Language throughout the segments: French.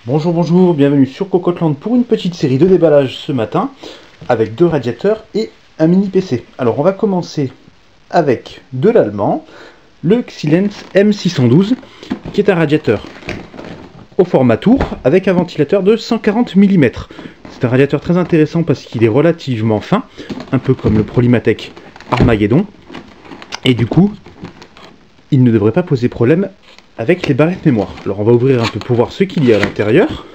Bonjour, bonjour, bienvenue sur Cocoteland pour une petite série de déballage ce matin avec 2 radiateurs et un mini PC. Alors on va commencer avec de l'allemand, le Xilenz M612 qui est un radiateur au format tour avec un ventilateur de 140 mm. C'est un radiateur très intéressant parce qu'il est relativement fin, un peu comme le Prolimatech Armageddon, et du coup il ne devrait pas poser problème avec les barrettes mémoire. Alors on va ouvrir un peu pour voir ce qu'il y a à l'intérieur.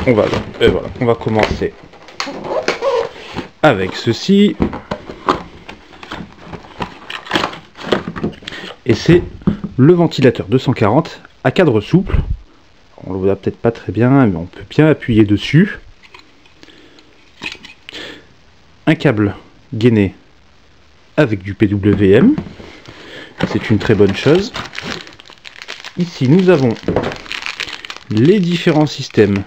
On va commencer avec ceci. Et c'est le ventilateur 240 à cadre souple. On le voit peut-être pas très bien, mais on peut bien appuyer dessus. Un câble gainé avec du PWM, c'est une très bonne chose. Ici nous avons les différents systèmes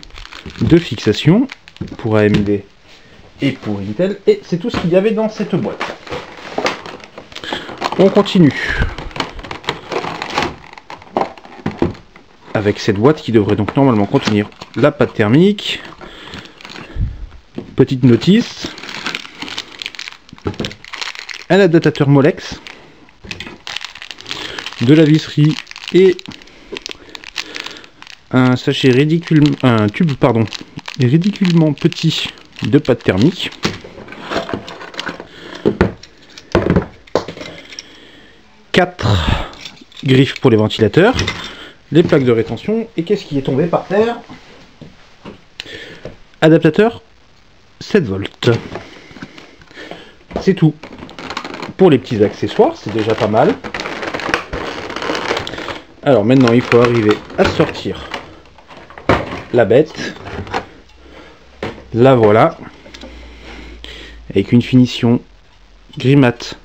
de fixation pour AMD et pour Intel, et c'est tout ce qu'il y avait dans cette boîte. On continue avec cette boîte qui devrait donc normalement contenir la pâte thermique, petite notice, un adaptateur Molex, de la visserie et un sachet un tube ridiculement petit de pâte thermique. Quatre griffes pour les ventilateurs, les plaques de rétention, et qu'est-ce qui est tombé par terre? Adaptateur 7 volts. C'est tout pour les petits accessoires, c'est déjà pas mal. Alors maintenant il faut arriver à sortir la bête. La voilà, avec une finition gris mat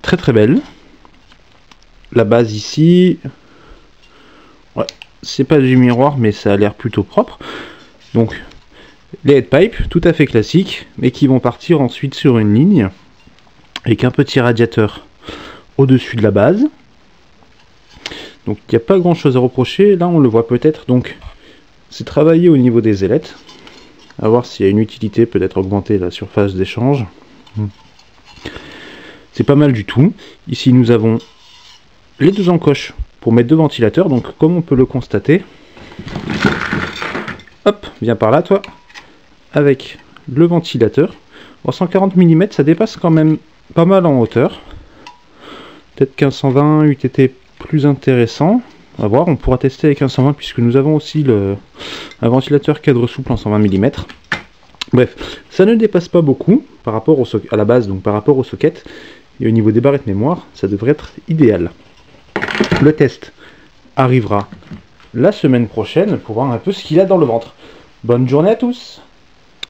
très très belle. La base ici, ouais, c'est pas du miroir mais ça a l'air plutôt propre. Donc les head pipes tout à fait classiques, mais qui vont partir ensuite sur une ligne avec un petit radiateur au-dessus de la base. Donc il n'y a pas grand chose à reprocher. Là on le voit peut-être, donc c'est travaillé au niveau des ailettes, à voir s'il y a une utilité, peut-être augmenter la surface d'échange. C'est pas mal du tout. Ici nous avons les 2 encoches pour mettre 2 ventilateurs, donc comme on peut le constater, hop, viens par là toi, avec le ventilateur. Bon, 140 mm, ça dépasse quand même pas mal en hauteur. Peut-être qu'un 120 eût été plus intéressant. On va voir, on pourra tester avec un 120 puisque nous avons aussi un ventilateur cadre souple en 120 mm. Bref, ça ne dépasse pas beaucoup par rapport à la base, donc par rapport au socket. Et au niveau des barrettes mémoire, ça devrait être idéal. Le test arrivera la semaine prochaine pour voir un peu ce qu'il a dans le ventre. Bonne journée à tous!